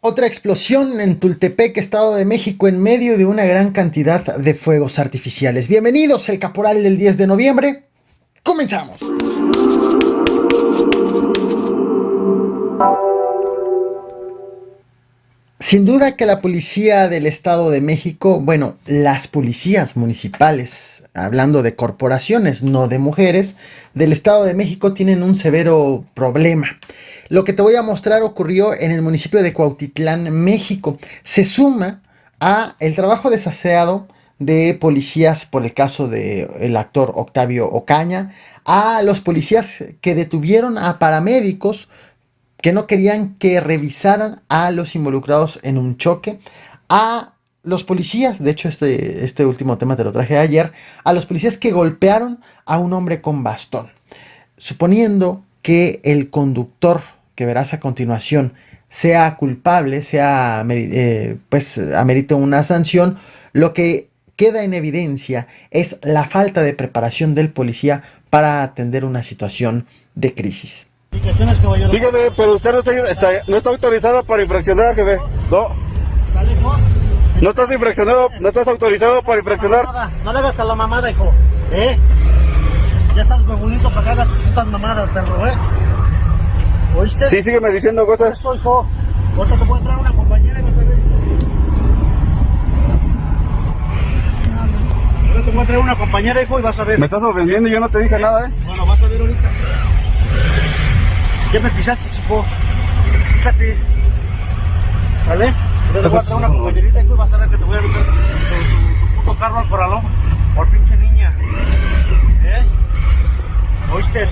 Otra explosión en Tultepec, Estado de México, en medio de una gran cantidad de fuegos artificiales. Bienvenidos, el Caporal del 10 de noviembre. ¡Comenzamos! Sin duda que la policía del Estado de México, bueno, las policías municipales, hablando de corporaciones, no de mujeres, del Estado de México tienen un severo problema. Lo que te voy a mostrar ocurrió en el municipio de Cuautitlán, México. Se suma a el trabajo desaseado de policías por el caso del actor Octavio Ocaña, a los policías que detuvieron a paramédicos que no querían que revisaran a los involucrados en un choque, a los policías, de hecho este último tema te lo traje ayer, a los policías que golpearon a un hombre con bastón. Suponiendo que el conductor que verás a continuación sea culpable, amerite una sanción, lo que queda en evidencia es la falta de preparación del policía para atender una situación de crisis. Sí, jefe, pero usted no está autorizado para infraccionar, jefe. No. No estás infraccionado, no estás autorizado para infraccionar. No le hagas a la mamada, hijo. Ya estás huevudito para que hagas tus putas mamadas, perro, ¿Oíste? Sí, sígueme diciendo cosas. Eso, hijo. Ahorita te puede entrar una compañera y vas a ver. Ahorita te puede entrar una compañera, hijo, y vas a ver. Me estás ofendiendo y yo no te dije nada, Bueno, vas a ver ahorita. Ya me pisaste, hijo. Fíjate. ¿Sale? Entonces te voy a traer una compañerita, hijo, y vas a ver que te voy a meter tu puto carro al corralón. Por pinche niña. ¿Oíste?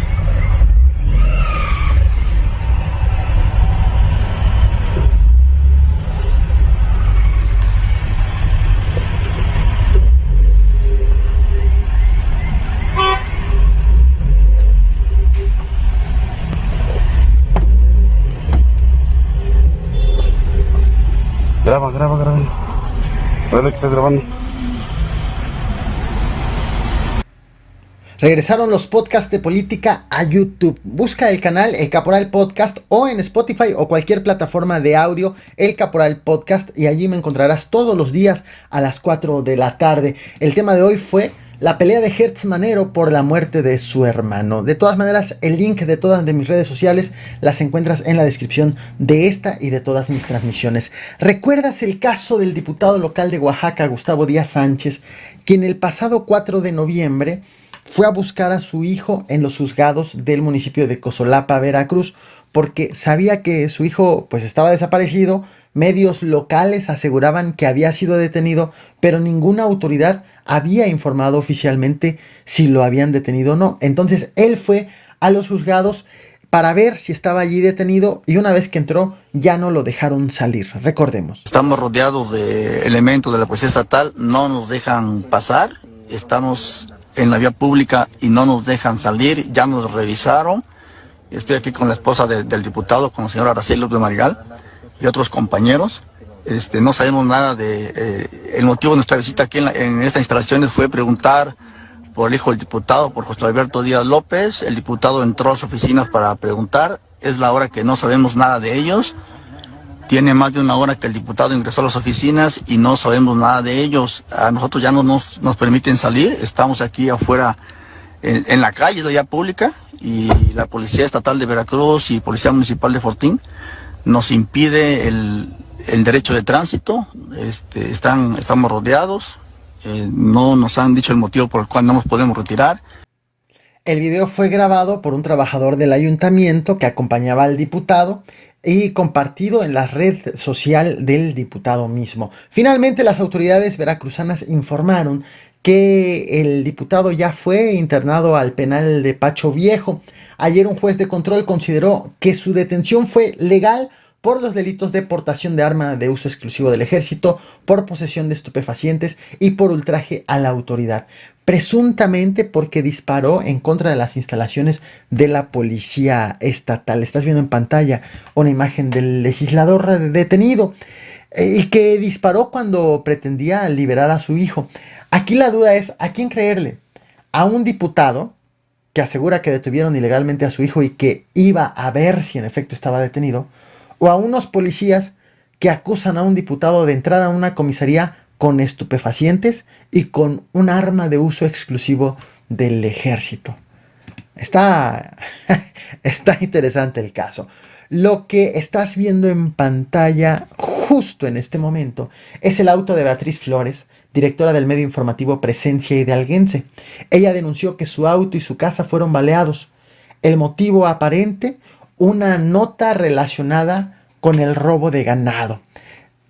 Graba. Recuerda que estás grabando. Regresaron los podcasts de política a YouTube. Busca el canal El Caporal Podcast o en Spotify o cualquier plataforma de audio El Caporal Podcast y allí me encontrarás todos los días a las 4 de la tarde. El tema de hoy fue la pelea de Hertz Manero por la muerte de su hermano. De todas maneras, el link de todas de mis redes sociales las encuentras en la descripción de esta y de todas mis transmisiones. ¿Recuerdas el caso del diputado local de Oaxaca, Gustavo Díaz Sánchez, quien el pasado 4 de noviembre fue a buscar a su hijo en los juzgados del municipio de Cosolapa, Veracruz, porque sabía que su hijo pues estaba desaparecido? Medios locales aseguraban que había sido detenido, pero ninguna autoridad había informado oficialmente si lo habían detenido o no. Entonces él fue a los juzgados para ver si estaba allí detenido y una vez que entró ya no lo dejaron salir. Recordemos. Estamos rodeados de elementos de la policía estatal, no nos dejan pasar, estamos en la vía pública y no nos dejan salir, ya nos revisaron. Estoy aquí con la esposa del diputado, con la señora Araceli López Marigal y otros compañeros. No sabemos nada de... el motivo de nuestra visita aquí en estas instalaciones fue preguntar por el hijo del diputado, por José Alberto Díaz López. El diputado entró a sus oficinas para preguntar. Es la hora que no sabemos nada de ellos. Tiene más de una hora que el diputado ingresó a las oficinas y no sabemos nada de ellos. A nosotros ya no nos permiten salir. Estamos aquí afuera en la calle, la vía pública, y la Policía Estatal de Veracruz y Policía Municipal de Fortín nos impide el derecho de tránsito. Estamos rodeados, no nos han dicho el motivo por el cual no nos podemos retirar. El video fue grabado por un trabajador del ayuntamiento que acompañaba al diputado y compartido en la red social del diputado mismo. Finalmente, las autoridades veracruzanas informaron que el diputado ya fue internado al penal de Pacho Viejo. Ayer un juez de control consideró que su detención fue legal por los delitos de portación de arma de uso exclusivo del ejército, por posesión de estupefacientes y por ultraje a la autoridad, presuntamente porque disparó en contra de las instalaciones de la policía estatal. Estás viendo en pantalla una imagen del legislador detenido y que disparó cuando pretendía liberar a su hijo. Aquí la duda es, ¿a quién creerle? ¿A un diputado que asegura que detuvieron ilegalmente a su hijo y que iba a ver si en efecto estaba detenido, o a unos policías que acusan a un diputado de entrar a una comisaría con estupefacientes y con un arma de uso exclusivo del ejército. Está interesante el caso. Lo que estás viendo en pantalla justo en este momento es el auto de Beatriz Flores, directora del medio informativo Presencia Hidalguense. Ella denunció que su auto y su casa fueron baleados. El motivo aparente, una nota relacionada con el robo de ganado.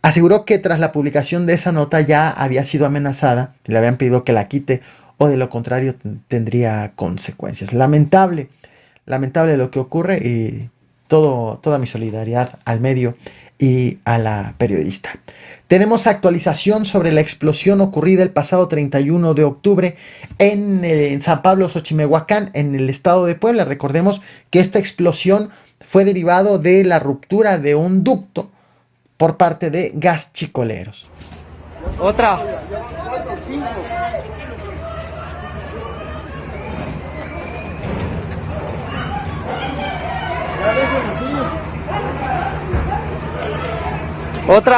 Aseguró que tras la publicación de esa nota ya había sido amenazada, le habían pedido que la quite o de lo contrario tendría consecuencias. Lamentable lo que ocurre y toda mi solidaridad al medio y a la periodista. Tenemos actualización sobre la explosión ocurrida el pasado 31 de octubre en San Pablo Xochimehuacán, en el estado de Puebla. Recordemos que esta explosión fue derivado de la ruptura de un ducto por parte de gas chicoleros. Otra. Otra.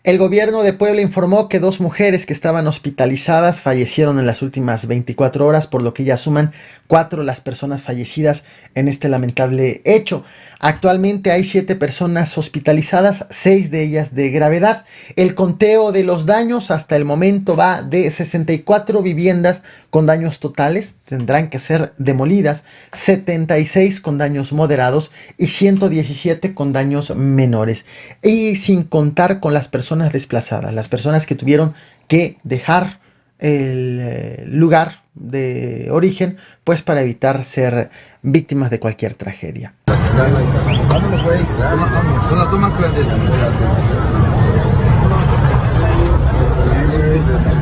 El gobierno de Puebla informó que 2 mujeres que estaban hospitalizadas fallecieron en las últimas 24 horas, por lo que ya suman 4 las personas fallecidas en este lamentable hecho. Actualmente hay 7 personas hospitalizadas, 6 de ellas de gravedad. El conteo de los daños hasta el momento va de 64 viviendas con daños totales, tendrán que ser demolidas, 76 con daños moderados y 117 con daños menores. Y sin contar con las personas desplazadas, las personas que tuvieron que dejar el lugar de origen, pues para evitar ser víctimas de cualquier tragedia.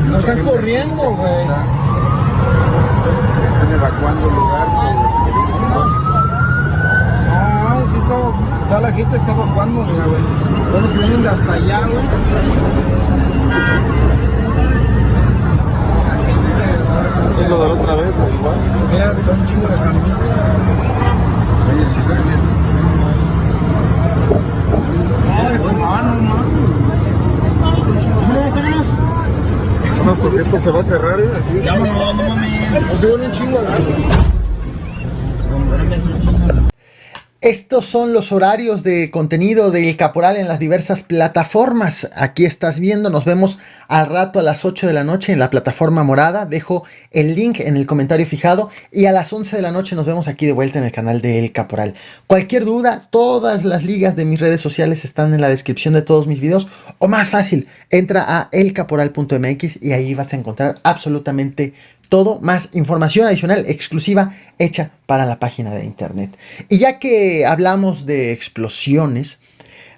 No están corriendo, güey. Están evacuando el lugar. Ah, sí, toda la gente está evacuando, güey. Todos los que vienen de hasta allá, güey. ¿Es lo de la otra vez? Igual. Mira, está un chingo de camino. Oye, si ven bien. Ay, no mames. No, porque esto se va a cerrar, ¿eh? Aquí. Ya, no mames. No se ven un chingo, güey. Estos son los horarios de contenido del Caporal en las diversas plataformas. Aquí estás viendo, nos vemos al rato a las 8 de la noche en la plataforma morada. Dejo el link en el comentario fijado y a las 11 de la noche nos vemos aquí de vuelta en el canal de El Caporal. Cualquier duda, todas las ligas de mis redes sociales están en la descripción de todos mis videos. O más fácil, entra a elcaporal.mx y ahí vas a encontrar absolutamente todo, más información adicional exclusiva hecha para la página de internet. Y ya que hablamos de explosiones,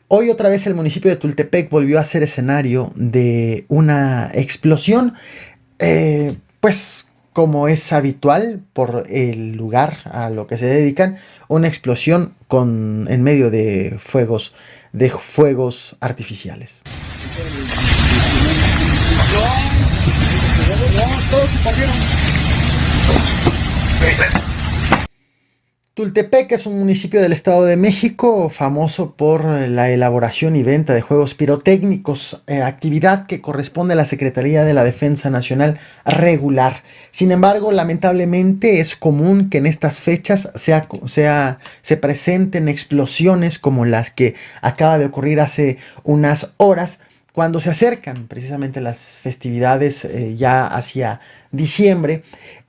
hoy otra vez el municipio de Tultepec volvió a ser escenario de una explosión, pues como es habitual por el lugar a lo que se dedican, una explosión en medio de fuegos artificiales. Tultepec es un municipio del Estado de México famoso por la elaboración y venta de juegos pirotécnicos, actividad que corresponde a la Secretaría de la Defensa Nacional regular. Sin embargo, lamentablemente es común que en estas fechas se presenten explosiones como las que acaba de ocurrir hace unas horas, cuando se acercan precisamente las festividades ya hacia diciembre,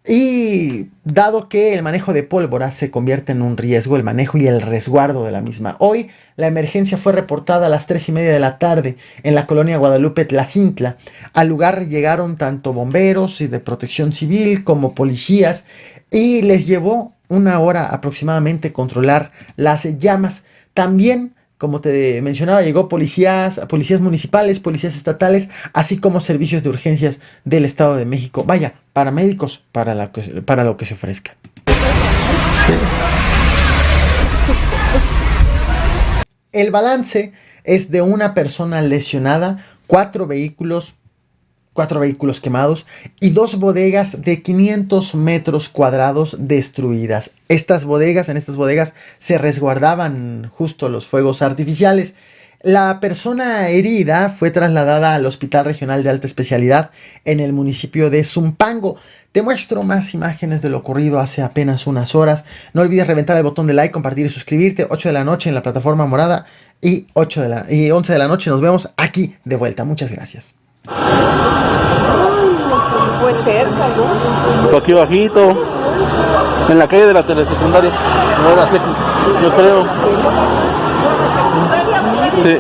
y dado que el manejo de pólvora se convierte en un riesgo, el manejo y el resguardo de la misma. Hoy la emergencia fue reportada a las 3:30 de la tarde en la colonia Guadalupe Tlacintla. Al lugar llegaron tanto bomberos y de protección civil como policías y les llevó 1 hora aproximadamente controlar las llamas. También, como te mencionaba, llegó policías municipales, policías estatales, así como servicios de urgencias del Estado de México. Vaya, paramédicos para lo que se ofrezca. Sí. El balance es de una persona lesionada, 4 vehículos quemados y 2 bodegas de 500 metros cuadrados destruidas. En estas bodegas se resguardaban justo los fuegos artificiales. La persona herida fue trasladada al Hospital Regional de Alta Especialidad en el municipio de Zumpango. Te muestro más imágenes de lo ocurrido hace apenas unas horas. No olvides reventar el botón de like, compartir y suscribirte. 8 de la noche en la plataforma morada y 11 de la noche nos vemos aquí de vuelta. Muchas gracias. Fue cerca, ¿no? Aquí bajito, en la calle de la telesecundaria. Yo creo. Sí.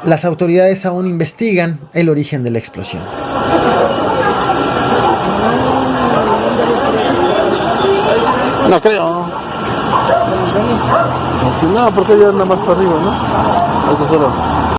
Las autoridades aún investigan el origen de la explosión. No creo. No, porque ya anda más para arriba, ¿no?